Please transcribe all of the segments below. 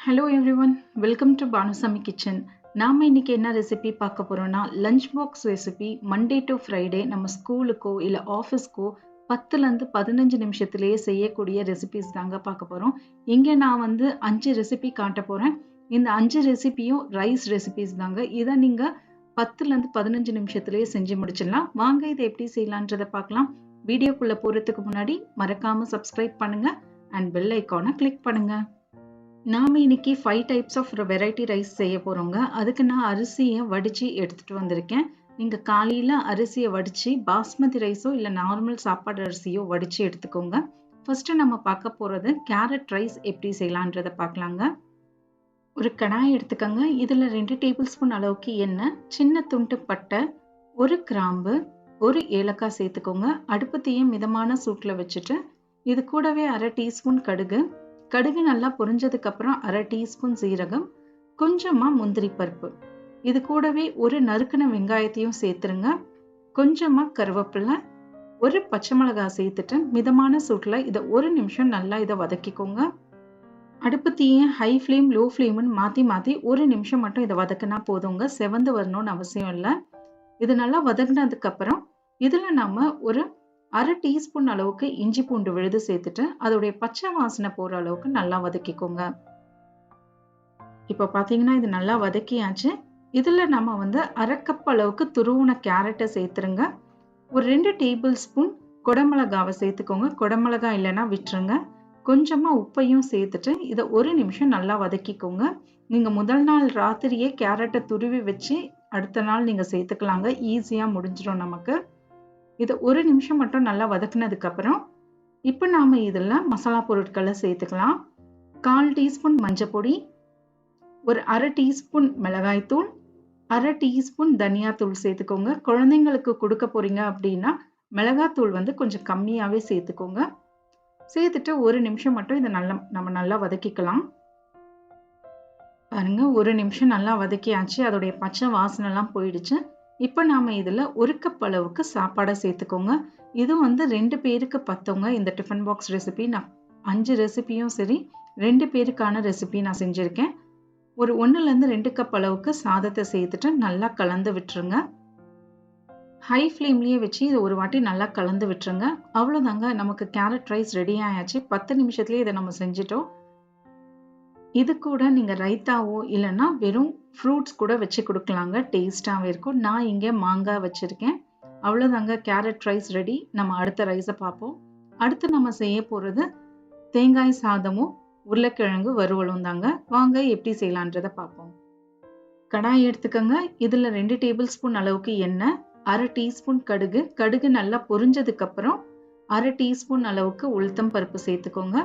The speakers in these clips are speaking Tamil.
Hello everyone, welcome to Banu Kitchen. நாம இன்னைக்கு என்ன ரெசிபி பார்க்க போறோம்னா lunch box recipe. Monday to Friday நம்ம ஸ்கூலுக்கோ இல்ல ஆஃபீஸ்க்கோ 10ல இருந்து 15 நிமிஷத்திலேயே செய்யக்கூடிய ரெசிபிஸ் தாங்க பார்க்க போறோம். இங்க நான் 5 ரெசிபி காட்ட போறேன். இந்த 5 ரெசிபியும் ரைஸ் ரெசிபிஸ் தாங்க. இதை நீங்க 10ல இருந்து 15 நிமிஷத்திலேயே செஞ்சு முடிச்சிடலாம். வாங்க இதை எப்படி செய்யலான்றதை பார்க்கலாம். வீடியோக்குள்ள போறதுக்கு முன்னாடி மறக்காம சப்ஸ்கிரைப் பண்ணுங்க அண்ட் பெல் ஐகானை கிளிக் பண்ணுங்க. நாம இன்னைக்கு 5 டைப்ஸ் ஆஃப் வெரைட்டி ரைஸ் செய்ய போறோங்க. அதுக்கு நான் அரிசியை வடிச்சு எடுத்துட்டு வந்திருக்கேன். நீங்க காலையில அரிசியை வடிச்சு பாஸ்மதி ரைஸோ இல்ல நார்மல் சாப்பாடு அரிசியோ வடிச்சு எடுத்துக்கோங்க. ஃபர்ஸ்ட் நம்ம பார்க்க போறது கேரட் ரைஸ் எப்படி செய்யலான்றதை பார்க்கலாங்க. ஒரு கடாய் எடுத்துக்கோங்க. இதுல 2 டேபிள் ஸ்பூன் அளவுக்கு எண்ணெய், சின்ன துண்டு பட்டை, ஒரு கிராம்பு, ஒரு ஏலக்காய் சேர்த்துக்கோங்க. அடுப்பு தீயை மிதமான சூட்டில் வச்சுட்டு இது கூடவே 1/2 டீஸ்பூன் கடுகு நல்லா பொரிஞ்சதுக்கு அப்புறம் 1/2 டீஸ்பூன் சீரகம், கொஞ்சமா முந்திரி பருப்பு, இது கூடவே ஒரு நறுக்கின வெங்காயத்தையும் சேர்த்துருங்க. கொஞ்சமா கருவேப்பிலை, ஒரு பச்சை மிளகாய் சேர்த்துட்டு மிதமான சூட்டில் இதை 1 நிமிஷம் நல்லா இதை வதக்கிக்கோங்க. அடுப்பு தீயை ஹை ஃப்ளேம் லோ ஃப்ளேம்னு மாற்றி 1 நிமிஷம் மட்டும் இதை வதக்கினா போதுங்க. செவந்து வரணும்னு அவசியம் இல்லை. இது நல்லா வதங்கினதுக்கு அப்புறம் இதில் நாம ஒரு 1/2 டீஸ்பூன் அளவுக்கு இஞ்சி பூண்டு விழுது சேர்த்துட்டு அதோடைய பச்சை வாசனை போற அளவுக்கு நல்லா வதக்கிக்கோங்க. இப்போ பாத்தீங்கன்னா இது நல்லா வதக்கியாச்சு. இதுல நம்ம 1/2 கப் அளவுக்கு துருவின கேரட்டை சேர்த்துருங்க. ஒரு 2 டேபிள் ஸ்பூன் குடமிளகாவை சேர்த்துக்கோங்க. குடமிளகாய் இல்லைன்னா விட்டுருங்க. கொஞ்சமா உப்பையும் சேர்த்துட்டு இதை 1 நிமிஷம் நல்லா வதக்கிக்கோங்க. நீங்க முதல் நாள் ராத்திரியே கேரட்டை துருவி வச்சு அடுத்த நாள் நீங்க சேர்த்துக்கலாங்க. ஈஸியா முடிஞ்சிடும் நமக்கு. இதை 1 நிமிஷம் மட்டும் நல்லா வதக்குனதுக்கு அப்புறம் இப்போ நாம இதுல மசாலா பொருட்களை சேர்த்துக்கலாம். 1/4 டீஸ்பூன் மஞ்சள் பொடி, ஒரு 1/2 டீஸ்பூன் மிளகாய் தூள், 1/2 டீஸ்பூன் தனியாத்தூள் சேர்த்துக்கோங்க. குழந்தைங்களுக்கு கொடுக்க போறீங்க அப்படின்னா மிளகாத்தூள் கொஞ்சம் கம்மியாவே சேர்த்துக்கோங்க. சேர்த்துட்டு 1 நிமிஷம் மட்டும் இதை நம்ம நல்லா வதக்கிக்கலாம். பாருங்க 1 நிமிஷம் நல்லா வதக்கியாச்சு. அதோடைய பச்சை வாசனை எல்லாம் போயிடுச்சு. இப்போ நாம இதுல 1 கப் அளவுக்கு சாப்பாடை சேர்த்துக்கோங்க. இது 2 பேருக்கு பத்தவங்க. இந்த டிஃபன் பாக்ஸ் ரெசிபி நான் 5 ரெசிபியும் சரி 2 பேருக்கான ரெசிபி நான் செஞ்சிருக்கேன். ஒரு 1ல இருந்து 2 கப் அளவுக்கு சாதத்தை சேர்த்துட்டு நல்லா கலந்து விட்டுருங்க. ஹை ஃப்ளேம்லயே வச்சு இதை ஒரு வாட்டி நல்லா கலந்து விட்டுருங்க. அவ்வளவுதாங்க, நமக்கு கேரட் ரைஸ் ரெடி ஆயாச்சு. 10 நிமிஷத்துலயே இதை நம்ம செஞ்சிட்டோம். இது கூட நீங்க ரைத்தாவோ இல்லைன்னா வெறும் ஃப்ரூட்ஸ் கூட வச்சு கொடுக்கலாங்க. டேஸ்டாவே இருக்கும். நான் இங்கே மாங்காய் வச்சிருக்கேன். அவ்வளோதாங்க, கேரட் ரைஸ் ரெடி. நம்ம அடுத்த ரைஸை பார்ப்போம். அடுத்து நம்ம செய்ய போறது தேங்காய் சாதமும் உருளைக்கிழங்கு வறுவலும் தாங்க. வாங்க எப்படி செய்யலான்றதை பார்ப்போம். கடாய் எடுத்துக்கோங்க. இதுல 2 டேபிள் ஸ்பூன் அளவுக்கு எண்ணெய், 1/2 டீஸ்பூன் கடுகு நல்லா பொரிஞ்சதுக்கு அப்புறம் 1/2 டீஸ்பூன் அளவுக்கு உளுத்தம் பருப்பு சேர்த்துக்கோங்க.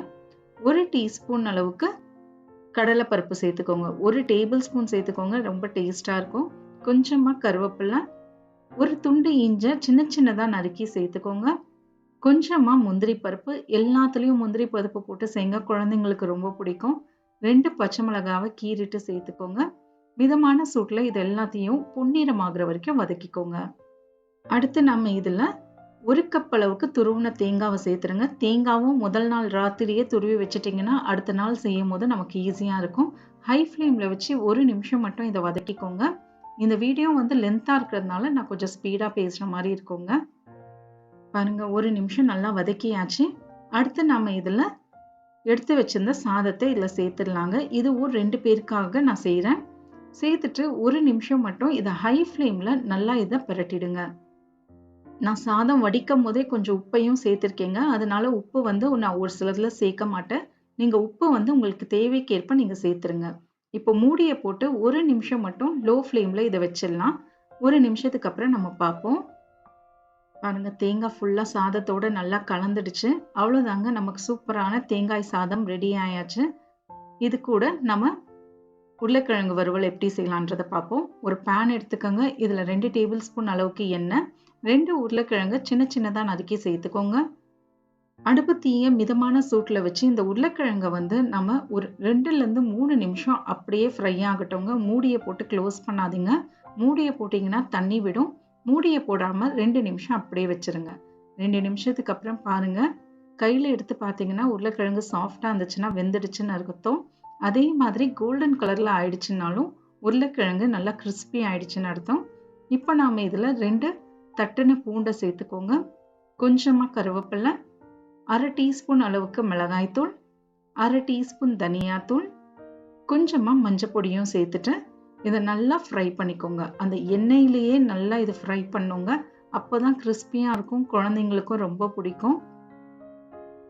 1 டீஸ்பூன் அளவுக்கு கடலை பருப்பு சேர்த்துக்கோங்க. 1 டேபிள் ஸ்பூன் சேர்த்துக்கோங்க, ரொம்ப டேஸ்டா இருக்கும். கொஞ்சமா கருவேப்பிலை, ஒரு துண்டு இஞ்சி சின்ன சின்னதா நறுக்கி சேர்த்துக்கோங்க. கொஞ்சமா முந்திரி பருப்பு, எல்லாத்துலயும் முந்திரி பருப்பு போட்டு செய்யுங்க, குழந்தைங்களுக்கு ரொம்ப பிடிக்கும். 2 பச்சை மிளகாவை கீறிட்டு சேர்த்துக்கோங்க. மிதமான சூட்டுல இது எல்லாத்தையும் பொன்னிறமாகிற வரைக்கும் வதக்கிக்கோங்க. அடுத்து நம்ம இதுல 1 கப் அளவுக்கு துருவின தேங்காவை சேர்த்துருங்க. தேங்காவும் முதல் நாள் ராத்திரியே துருவி வச்சுட்டிங்கன்னா அடுத்த நாள் செய்யும் போது நமக்கு ஈஸியா இருக்கும். ஹை ஃப்ளேம்ல வச்சு 1 நிமிஷம் மட்டும் இதை வதக்கிக்கோங்க. இந்த வீடியோ லென்த்தா இருக்கிறதுனால நான் கொஞ்சம் ஸ்பீடா பேசுற மாதிரி இருக்குங்க. பாருங்க 1 நிமிஷம் நல்லா வதக்கியாச்சு. அடுத்து நாம இதுல எடுத்து வச்சிருந்த சாதத்தை இதுல சேர்த்துடலாங்க. இது ஒரு 2 பேருக்காக நான் செய்யறேன். சேர்த்துட்டு 1 நிமிஷம் மட்டும் இதை ஹை ஃப்ளேம்ல நல்லா இதை பிரட்டிடுங்க. நான் சாதம் வடிக்கும் போதே கொஞ்சம் உப்பையும் சேர்த்திருக்கேங்க. அதனால உப்பு நான் ஒரு சிலதுல சேர்க்க மாட்டேன். நீங்க உப்பு உங்களுக்கு தேவைக்கேற்ப நீங்க சேர்த்துருங்க. இப்போ மூடியை போட்டு 1 நிமிஷம் மட்டும் லோ ஃப்ளேம்ல இதை வச்சிடலாம். 1 நிமிஷத்துக்கு அப்புறம் நம்ம பார்ப்போம். பாருங்க தேங்காய் ஃபுல்லா சாதத்தோட நல்லா கலந்துடுச்சு. அவ்வளவுதாங்க, நமக்கு சூப்பரான தேங்காய் சாதம் ரெடி ஆயாச்சு. இது கூட நம்ம உருளைக்கிழங்கு வறுவல் எப்படி செய்யலான்றதை பார்ப்போம். ஒரு பேன் எடுத்துக்கோங்க. இதுல 2 டேபிள் ஸ்பூன் அளவுக்கு எண்ணெய், 2 உருளைக்கிழங்கு சின்ன சின்னதா நறுக்கி சேர்த்துக்கோங்க. அடுப்பு தீயை மிதமான சூட்டுல வச்சு இந்த உருளைக்கிழங்க நம்ம ஒரு 2ல இருந்து 3 நிமிஷம் அப்படியே ஃப்ரை ஆகட்டும்ங்க. மூடியை போட்டு க்ளோஸ் பண்ணாதீங்க. மூடியை போட்டீங்கன்னா தண்ணி விடும். மூடியை போடாம 2 நிமிஷம் அப்படியே வச்சிருங்க. 2 நிமிஷத்துக்கு அப்புறம் பாருங்க, கையில எடுத்து பார்த்தீங்கன்னா உருளைக்கிழங்கு சாஃப்டா இருந்துச்சுன்னா வெந்துடுச்சுன்னு அர்த்தம். அதே மாதிரி கோல்டன் கலர்ல ஆயிடுச்சுனாலும் உருளைக்கிழங்கு நல்லா கிறிஸ்பி ஆயிடுச்சுன்னு அர்த்தம். இப்போ நாம இதுல 2 தட்டுன பூண்டை சேர்த்துக்கோங்க. கொஞ்சமா கருவேப்பிலை, 1/2 டீஸ்பூன் அளவுக்கு மிளகாய்த்தூள், 1/2 டீஸ்பூன் தனியாத்தூள், கொஞ்சமா மஞ்சள் பொடியும் சேர்த்துட்டு இதை நல்லா ஃப்ரை பண்ணிக்கோங்க. அந்த எண்ணெயிலேயே நல்லா இதை ஃப்ரை பண்ணுங்க. அப்போதான் கிறிஸ்பியா இருக்கும், குழந்தைங்களுக்கும் ரொம்ப பிடிக்கும்.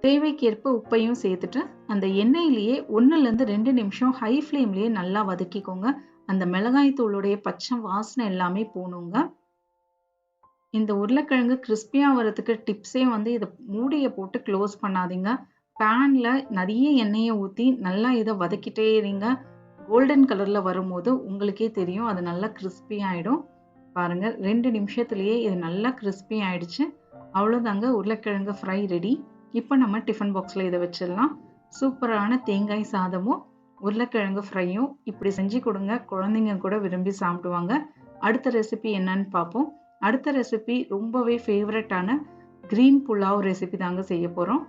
தேவைக்கேற்ப உப்பையும் சேர்த்துட்டு அந்த எண்ணெயிலேயே 1லேருந்து 2 நிமிஷம் ஹை ஃப்ளேம்லேயே நல்லா வதக்கிக்கோங்க. அந்த மிளகாய் தூளுடைய பச்சை வாசனை எல்லாமே போகணுங்க. இந்த உருளைக்கிழங்கு கிறிஸ்பியா வரதுக்கு டிப்ஸே வந்து இதை மூடியை போட்டு க்ளோஸ் பண்ணாதீங்க. பேன்ல நிறைய எண்ணெயை ஊற்றி நல்லா இதை வதக்கிட்டே இருங்க. கோல்டன் கலர்ல வரும்போது உங்களுக்கே தெரியும் அது நல்லா கிறிஸ்பி ஆயிடும். பாருங்க 2 நிமிஷத்துலயே இது நல்லா கிறிஸ்பி ஆயிடுச்சு. அவ்வளோதாங்க, உருளைக்கிழங்கு ஃப்ரை ரெடி. இப்போ நம்ம டிஃபன் பாக்ஸ்ல இதை வச்சிடலாம். சூப்பரான தேங்காய் சாதமும் உருளைக்கிழங்கு ஃப்ரையும் இப்படி செஞ்சு கொடுங்க, குழந்தைங்க கூட விரும்பி சாப்பிடுவாங்க. அடுத்த ரெசிபி என்னன்னு பார்ப்போம். அடுத்த ரெசிபி ரொம்பவே ஃபேவரட்டான கிரீன் புலாவ் ரெசிபி தாங்க செய்ய போறோம்.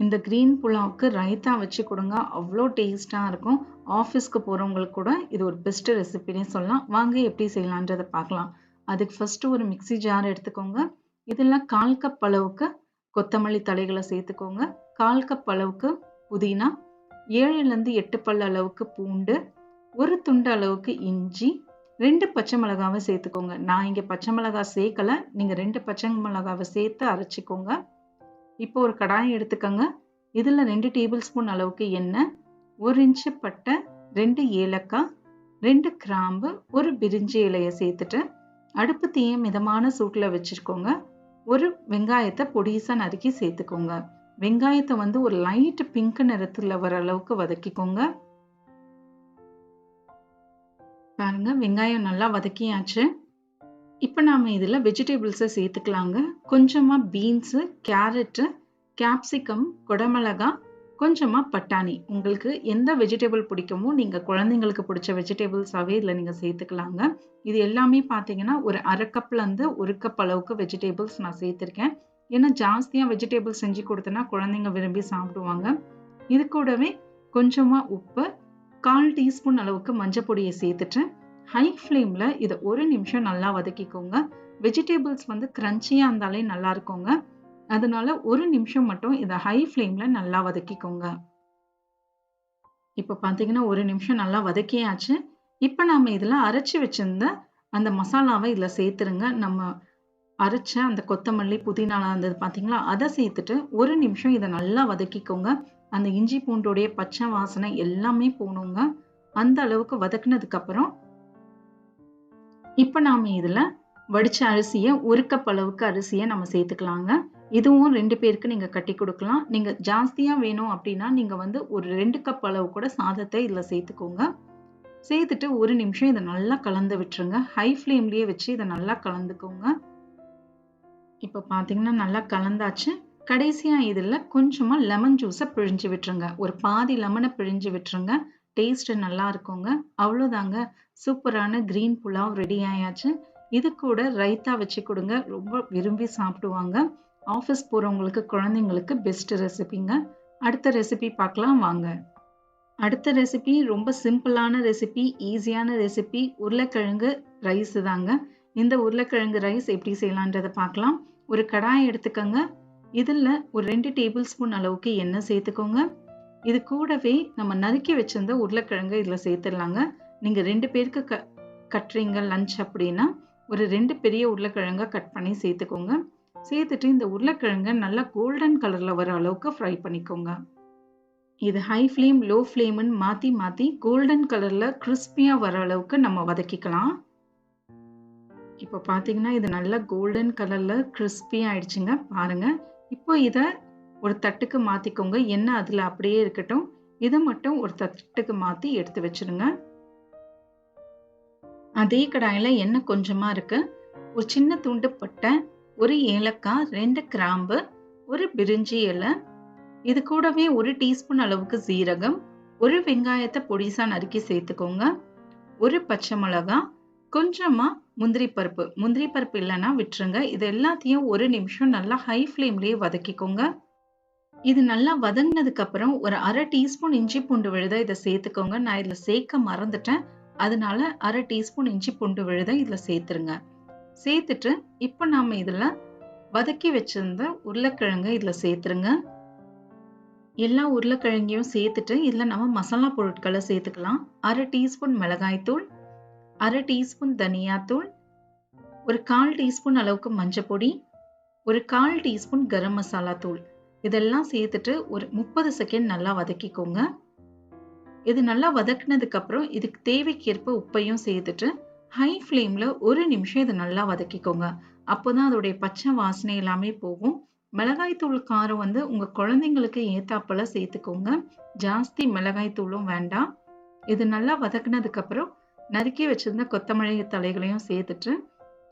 இந்த கிரீன் புலாவுக்கு ரைத்தா வச்சு கொடுங்க, அவ்வளோ டேஸ்டா இருக்கும். ஆஃபீஸ்க்கு போறவங்களுக்கு கூட இது ஒரு பெஸ்ட் ரெசிபினே சொல்லலாம். வாங்க எப்படி செய்யலான்றதை பார்க்கலாம். அதுக்கு ஃபர்ஸ்ட் ஒரு மிக்ஸி ஜார் எடுத்துக்கோங்க. இதில் 1/4 கப் அளவுக்கு கொத்தமல்லி தழைகளை சேர்த்துக்கோங்க, 1/4 கப் அளவுக்கு புதினா, 7லேருந்து 8 பல் அளவுக்கு பூண்டு, ஒரு துண்டு அளவுக்கு இஞ்சி, 2 பச்சை மிளகாவை சேர்த்துக்கோங்க. நான் இங்கே பச்சை மிளகாய் சேர்க்கல, நீங்கள் 2 பச்சை மிளகாவை சேர்த்து அரைச்சிக்கோங்க. இப்போ ஒரு கடாயை எடுத்துக்கோங்க. இதில் 2 டேபிள் ஸ்பூன் அளவுக்கு எண்ணெய், 1 இன்ச்சு பட்டை, 2 ஏலக்காய், 2 கிராம்பு, ஒரு பிரிஞ்சி இலையை சேர்த்துட்டு அடுப்பு தீயை மிதமான சூட்டில் வச்சுருக்கோங்க. ஒரு வெங்காயத்தை பொடிசா நறுக்கி சேர்த்துக்கோங்க. வெங்காயத்தை வந்து ஒரு லைட் பிங்க் நிறத்துல வர அளவுக்கு வதக்கிக்கோங்க. பாருங்க, வெங்காயம் நல்லா வதக்கியாச்சு. இப்போ நாம இதுல வெஜிடபிள்ஸை சேர்த்துக்கலாங்க. கொஞ்சமா பீன்ஸு, கேரட்டு, கேப்சிகம், குடமிளகாய், கொஞ்சமா பட்டாணி. உங்களுக்கு எந்த வெஜிடபிள் பிடிக்குமோ நீங்க குழந்தைங்களுக்கு பிடிச்ச வெஜிடபிள்ஸாவே இதுல நீங்க சேர்த்துக்கலாங்க. இது எல்லாமே பார்த்தீங்கன்னா ஒரு 1/2 கப்லேருந்து 1 கப் அளவுக்கு வெஜிடபிள்ஸ் நான் சேர்த்துருக்கேன். ஏன்னா ஜாஸ்தியாக வெஜிடபிள்ஸ் செஞ்சு கொடுத்தனா குழந்தைங்க விரும்பி சாப்பிடுவாங்க. இது கூடவே கொஞ்சமா உப்பு, 1/4 டீஸ்பூன் அளவுக்கு மஞ்சள் பொடியை சேர்த்துட்டு ஹை ஃப்ளேமில் இதை 1 நிமிஷம் நல்லா வதக்கிக்கோங்க. வெஜிடபிள்ஸ் வந்து கிரன்ச்சியாக இருந்தாலே நல்லா இருக்குங்க. அதனால 1 நிமிஷம் மட்டும் இதை ஹை ஃப்ளேமில் நல்லா வதக்கிக்கோங்க. இப்போ பார்த்தீங்கன்னா 1 நிமிஷம் நல்லா வதக்கியாச்சு. இப்போ நாம இதில் அரைச்சி வச்சிருந்த அந்த மசாலாவை இதில் சேர்த்துருங்க. நம்ம அரைச்ச அந்த கொத்தமல்லி, புதினாலாம் இருந்தது பார்த்தீங்களா, அதை சேர்த்துட்டு 1 நிமிஷம் இதை நல்லா வதக்கிக்கோங்க. அந்த இஞ்சி பூண்டோடைய பச்சை வாசனை எல்லாமே போகணுங்க. அந்த அளவுக்கு வதக்குனதுக்கு அப்புறம் இப்போ நாம இதில் வடிச்ச அரிசியை 1 கப் அளவுக்கு அரிசியை நம்ம சேர்த்துக்கலாங்க. இதுவும் 2 பேருக்கு நீங்க கட்டி கொடுக்கலாம். நீங்க ஜாஸ்தியா வேணும் அப்படின்னா நீங்க வந்து ஒரு 2 கப் அளவு கூட சாதத்தை இதுல சேர்த்துக்கோங்க. சேர்த்துட்டு 1 நிமிஷம் இதை நல்லா கலந்து விட்டுருங்க. ஹை ஃப்ளேம்லயே வச்சு இதை நல்லா கலந்துக்கோங்க. இப்போ பார்த்தீங்கன்னா நல்லா கலந்தாச்சு. கடைசியா இதுல கொஞ்சமா லெமன் ஜூஸை பிழிஞ்சு விட்டுருங்க. ஒரு பாதி லெமனை பிழிஞ்சு விட்டுருங்க. டேஸ்ட் நல்லா இருக்குங்க. அவ்வளோதாங்க, சூப்பரான கிரீன் புலாவ் ரெடி ஆயாச்சு. இது கூட ரைத்தா வச்சு கொடுங்க, ரொம்ப விரும்பி சாப்பிடுவாங்க. ஆஃபீஸ் போகிறவங்களுக்கு, குழந்தைங்களுக்கு பெஸ்ட் ரெசிபிங்க. அடுத்த ரெசிபி பார்க்கலாம் வாங்க. அடுத்த ரெசிபி ரொம்ப சிம்பிளான ரெசிபி, ஈஸியான ரெசிபி, உருளைக்கிழங்கு ரைஸ் தாங்க. இந்த உருளைக்கிழங்கு ரைஸ் எப்படி செய்யலான்றதை பார்க்கலாம். ஒரு கடாய் எடுத்துக்கோங்க. இதில் ஒரு 2 டேபிள் ஸ்பூன் அளவுக்கு எண்ணெய் சேர்த்துக்கோங்க. இது கூடவே நம்ம நறுக்கி வச்சிருந்த உருளைக்கிழங்கு இதில் சேர்த்துடலாங்க. நீங்கள் 2 பேருக்கு கட்டுறீங்க லஞ்ச் அப்படின்னா ஒரு 2 பெரிய உருளைக்கிழங்க கட் பண்ணி சேர்த்துக்கோங்க. சேர்த்துட்டு இந்த உருளைக்கிழங்க நல்லா கோல்டன் கலர்ல வர அளவுக்கு ஃப்ரை பண்ணிக்கோங்க. இது ஹை ஃப்ளேம், லோ ஃப்ளேம்னு மாற்றி மாற்றி கோல்டன் கலர்ல கிறிஸ்பியா வர அளவுக்கு நம்ம வதக்கிக்கலாம். இப்போ பார்த்தீங்கன்னா இது நல்லா கோல்டன் கலர்ல கிறிஸ்பியா ஆயிடுச்சுங்க. பாருங்க, இப்போ இதை ஒரு தட்டுக்கு மாற்றிக்கோங்க. எண்ணெய் அதில் அப்படியே இருக்கட்டும். இதை மட்டும் ஒரு தட்டுக்கு மாற்றி எடுத்து வச்சிருங்க. அதே கடாயில் எண்ணெய் கொஞ்சமாக இருக்கு. ஒரு சின்ன துண்டு பட்டை, ஒரு ஏலக்காய், 2 கிராம்பு, ஒரு பிரிஞ்சி இலை, இது கூடவே 1 டீஸ்பூன் அளவுக்கு சீரகம், ஒரு வெங்காயத்தை பொடிசா நறுக்கி சேர்த்துக்கோங்க, ஒரு பச்சை மிளகாய், கொஞ்சமா முந்திரி பருப்பு இல்லைன்னா விட்டுருங்க. இது எல்லாத்தையும் 1 நிமிஷம் நல்லா ஹை ஃப்ளேம்லேயே வதக்கிக்கோங்க. இது நல்லா வதங்கினதுக்கு அப்புறம் ஒரு 1/2 டீஸ்பூன் இஞ்சி பூண்டு விழுதை இதை சேர்த்துக்கோங்க. நான் இதுல சேர்க்க மறந்துட்டேன். அதனால 1/2 டீஸ்பூன் இஞ்சி பூண்டு விழுதை இதுல சேர்த்துருங்க. சேர்த்துட்டு இப்ப நாம இதுல வதக்கி வச்சிருந்த உருளைக்கிழங்கு இதுல சேர்த்துருங்க. எல்லா உருளைக்கிழங்கையும் சேர்த்துட்டு இதுல நம்ம மசாலா பொருட்களை சேர்த்துக்கலாம். 1/2 டீஸ்பூன் மிளகாய்த்தூள், 1/2 டீஸ்பூன் தனியாத்தூள், ஒரு 1/4 டீஸ்பூன் அளவுக்கு மஞ்சள் பொடி, ஒரு 1/4 டீஸ்பூன் கரம் மசாலா தூள் இதெல்லாம் சேர்த்துட்டு ஒரு 30 செகண்ட் நல்லா வதக்கிக்கோங்க. இது நல்லா வதக்குனதுக்கு அப்புறம் இதுக்கு தேவைக்கேற்ப உப்பையும் சேர்த்துட்டு ஹை ஃப்ளேம்ல 1 நிமிஷம் இதை நல்லா வதக்கிக்கோங்க. அப்போதான் அதோடைய பச்சை வாசனை எல்லாமே போகும். மிளகாய் தூள் காரம் வந்து உங்க குழந்தைங்களுக்கு ஏத்தாப்புல சேர்த்துக்கோங்க. ஜாஸ்தி மிளகாய் தூளும் வேண்டாம். இது நல்லா வதக்குனதுக்கு அப்புறம் நறுக்கி வச்சிருந்த கொத்தமல்லி தலைகளையும் சேர்த்துட்டு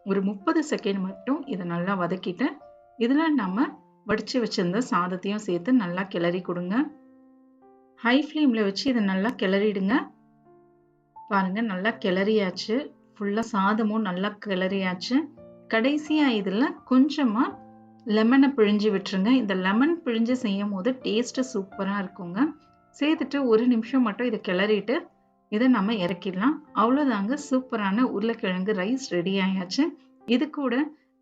ஒரு 30 செகண்ட் மட்டும் இதை நல்லா வதக்கிட்டு இதுல நம்ம வடிச்சு வச்சிருந்த சாதத்தையும் சேர்த்து நல்லா கிளறி கொடுங்க. ஹை ஃப்ளேம்ல வச்சு இதை நல்லா கிளறிடுங்க. பாருங்க நல்லா கிளறியாச்சு. ஃபுல்லா சாதமும் நல்லா கிளறியாச்சு. கடைசியா இதுல கொஞ்சமா லெமனை பிழிஞ்சு விட்டுருங்க. இந்த லெமன் பிழிஞ்சு செய்யும் போது டேஸ்ட் சூப்பரா இருக்குங்க. சேர்த்துட்டு 1 நிமிஷம் மட்டும் இதை கிளறிட்டு இதை நம்ம இறக்கிடலாம். அவ்வளோதாங்க, சூப்பரான உருளைக்கிழங்கு ரைஸ் ரெடி ஆயாச்சு. இது கூட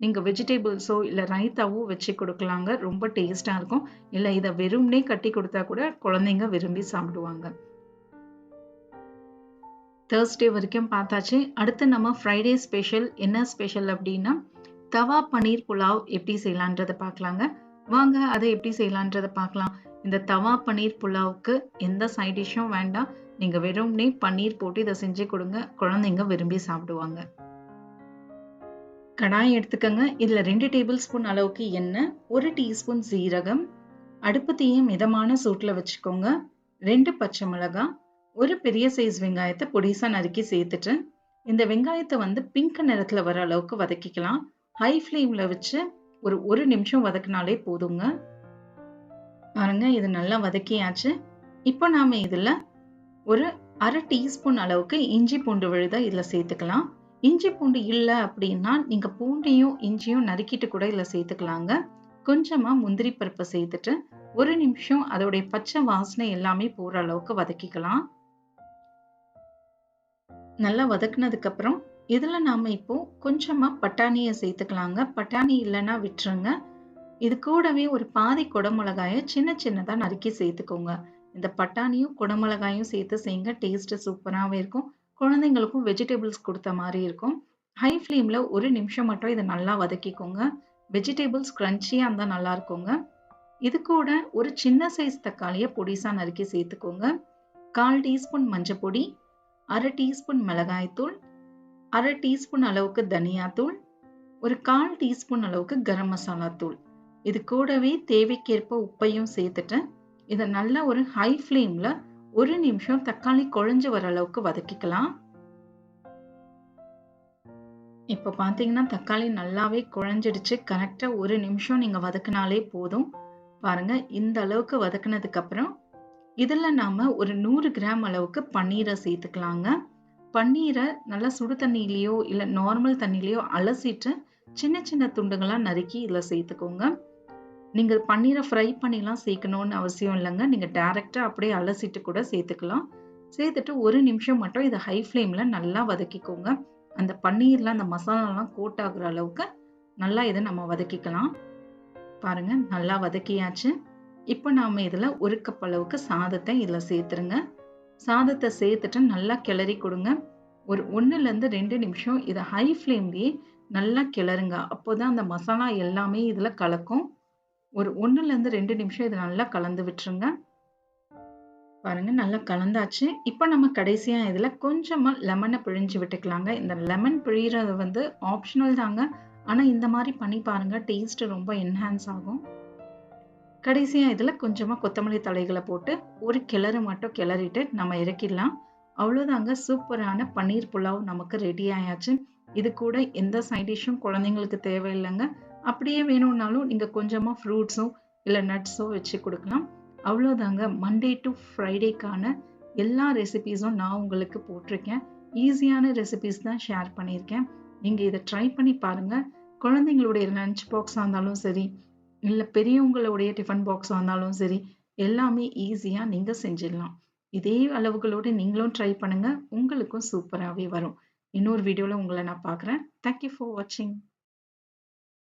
நீங்க வெஜிடபிள்ஸோ இல்ல ரைத்தாவோ வச்சு கொடுக்கலாங்க. ரொம்ப டேஸ்டா இருக்கும். இல்ல இதை வெறும்னே கட்டி கொடுத்தா கூட குழந்தைங்க விரும்பி சாப்பிடுவாங்க. Thursday வரைக்கும் பார்த்தாச்சு. அடுத்து நம்ம ஃப்ரைடே ஸ்பெஷல் என்ன ஸ்பெஷல் அப்படின்னா தவா பன்னீர் புலாவ் எப்படி செய்யலான்றதை பார்க்கலாங்க. வாங்க அதை எப்படி செய்யலான்றதை பார்க்கலாம். இந்த தவா பன்னீர் புலாவுக்கு எந்த சைட் டிஷ்ஷும் வேண்டாம். நீங்க வெறும்னே பன்னீர் போட்டு இதை செஞ்சு கொடுங்க. குழந்தைங்க விரும்பி சாப்பிடுவாங்க. கடாய் எடுத்துக்கங்க. இதுல 2 டேபிள் ஸ்பூன் அளவுக்கு எண்ணெய், 1 டீஸ்பூன் சீரகம், அடுப்பு தீயை மிதமான சூட்டுல வச்சுக்கோங்க. 2 பச்சை மிளகாய், ஒரு பெரிய சைஸ் வெங்காயத்தை பொடிசா நறுக்கி சேர்த்துட்டு இந்த வெங்காயத்தை வந்து பிங்க் நிறத்துல வர அளவுக்கு வதக்கிக்கலாம். ஹை ஃப்ளேம்ல வச்சு ஒரு 1 நிமிஷம் வதக்கினாலே போதுங்க. பாருங்க இது நல்லா வதக்கியாச்சு. இப்போ நாம இதுல ஒரு 1/2 டீஸ்பூன் அளவுக்கு இஞ்சி பூண்டு விழுதை இதுல சேர்த்துக்கலாம். இஞ்சி பூண்டு இல்லை அப்படின்னா நீங்க பூண்டையும் இஞ்சியும் நறுக்கிட்டு கூட இதுல சேர்த்துக்கலாங்க. கொஞ்சமா முந்திரி பருப்பை சேர்த்துட்டு 1 நிமிஷம் அதோடைய பச்சை வாசனை எல்லாமே போற அளவுக்கு வதக்கிக்கலாம். நல்லா வதக்குனதுக்கு அப்புறம் இதுல நாம இப்போ கொஞ்சமா பட்டாணியை சேர்த்துக்கலாங்க. பட்டாணி இல்லைன்னா விட்டுருங்க. இது கூடவே ஒரு பாதி குடமிளகாயை சின்ன சின்னதா நறுக்கி சேர்த்துக்கோங்க. இந்த பட்டாணியும் குடமிளகாயும் சேர்த்து செய்யுங்க. டேஸ்ட் சூப்பராகவே இருக்கும். குழந்தைங்களுக்கும் வெஜிடபிள்ஸ் கொடுத்த மாதிரி இருக்கும். ஹை ஃப்ளேம்ல 1 நிமிஷம் மட்டும் இதை நல்லா வதக்கிக்கோங்க. வெஜிடபிள்ஸ் கிரன்ச்சியா இருந்தா நல்லா இருக்குங்க. இது கூட ஒரு சின்ன சைஸ் தக்காளியை பொடிசா நறுக்கி சேர்த்துக்கோங்க. 1/4 டீஸ்பூன் மஞ்சள் பொடி, 1/2 டீஸ்பூன் மிளகாய்த்தூள், 1/2 டீஸ்பூன் அளவுக்கு தனியாத்தூள், ஒரு 1/4 டீஸ்பூன் அளவுக்கு கரம் மசாலா தூள். இது கூடவே தேவைக்கேற்ப உப்பையும் சேர்த்துட்டு இதை நல்லா ஒரு ஹை ஃப்ளேம்ல 1 நிமிஷம் தக்காளி குழஞ்சு வர அளவுக்கு வதக்கிக்கலாம். இப்ப பாத்தீங்கன்னா தக்காளி நல்லாவே குழஞ்சிடுச்சு. கரெக்டா 1 நிமிஷம் நீங்க வதக்கினாலே போதும். பாருங்க இந்த அளவுக்கு வதக்குனதுக்கு அப்புறம் இதுல நாம ஒரு 100 கிராம் அளவுக்கு பன்னீரை சேர்த்துக்கலாங்க. பன்னீரை நல்லா சுடு தண்ணியிலயோ இல்ல நார்மல் தண்ணியிலயோ அலசிட்டு சின்ன சின்ன துண்டுகளா நறுக்கி இதுல சேர்த்துக்கோங்க. நீங்க பன்னீரை ஃப்ரை பண்ணிலாம் சேர்க்கணும்னு அவசியம் இல்லைங்க. நீங்க டைரக்டா அப்படியே அலசிட்டு கூட சேர்த்துக்கலாம். சேர்த்துட்டு 1 நிமிஷம் மட்டும் இதை ஹை ஃப்ளேம்ல நல்லா வதக்கிக்கோங்க. அந்த பன்னீர்ல அந்த மசாலாலாம் கோட் ஆகுற அளவுக்கு நல்லா இதை நம்ம வதக்கிக்கலாம். பாருங்க நல்லா வதக்கியாச்சு. இப்போ நாம இதுல 1 கப் அளவுக்கு சாதத்தை இதுல சேர்த்துருங்க. சாதத்தை சேர்த்துட்டு நல்லா கிளறி கொடுங்க. ஒரு 1ல இருந்து 2 நிமிஷம் இதை ஹை ஃப்ளேம்லயே நல்லா கிளறுங்க. அப்போதான் அந்த மசாலா எல்லாமே இதுல கலக்கும். ஒரு 1ல இருந்து 2 நிமிஷம் இதை நல்லா கலந்து விட்டுருங்க. பாருங்க நல்லா கலந்தாச்சு. இப்போ நம்ம கடைசியா இதுல கொஞ்சமா லெமனை பிழிஞ்சு விட்டுக்கலாங்க. இந்த லெமன் பிழியறது வந்து ஆப்ஷனல் தாங்க. ஆனா இந்த மாதிரி பண்ணி பாருங்க, டேஸ்ட் ரொம்ப என்ஹான்ஸ் ஆகும். கடைசியா இதுல கொஞ்சமா கொத்தமல்லி தலைகளை போட்டு ஒரு கிளறு மட்டும் கிளறிட்டு நம்ம இறக்கிடலாம். அவ்வளவுதாங்க, சூப்பரான பன்னீர் புலாவ் நமக்கு ரெடி ஆயாச்சு. இது கூட எந்த சைட் டிஷ்ஷும் குழந்தைங்களுக்கு தேவையில்லைங்க. அப்படியே வேணும்னாலும் நீங்க கொஞ்சமா ஃப்ரூட்ஸோ இல்ல நட்ஸோ வச்சு கொடுக்கலாம். அவ்வளவுதாங்க, மண்டே டு ஃப்ரைடேக்கான எல்லா ரெசிபீஸும் நான் உங்களுக்கு போட்டிருக்கேன். ஈஸியான ரெசிபீஸ் தான் ஷேர் பண்ணியிருக்கேன். நீங்க இதை ட்ரை பண்ணி பாருங்க. குழந்தைங்களுடைய லஞ்ச் பாக்ஸா இருந்தாலும் சரி, இல்ல பெரியவங்களுடைய டிஃபன் பாக்ஸா இருந்தாலும் சரி, எல்லாமே ஈஸியா நீங்க செஞ்சிடலாம். இதே அளவுகளோட நீங்களும் ட்ரை பண்ணுங்க. உங்களுக்கும் சூப்பராவே வரும். இன்னொரு வீடியோல உங்கள நான் பார்க்குறேன். தேங்க் யூ ஃபார் வாட்சிங்.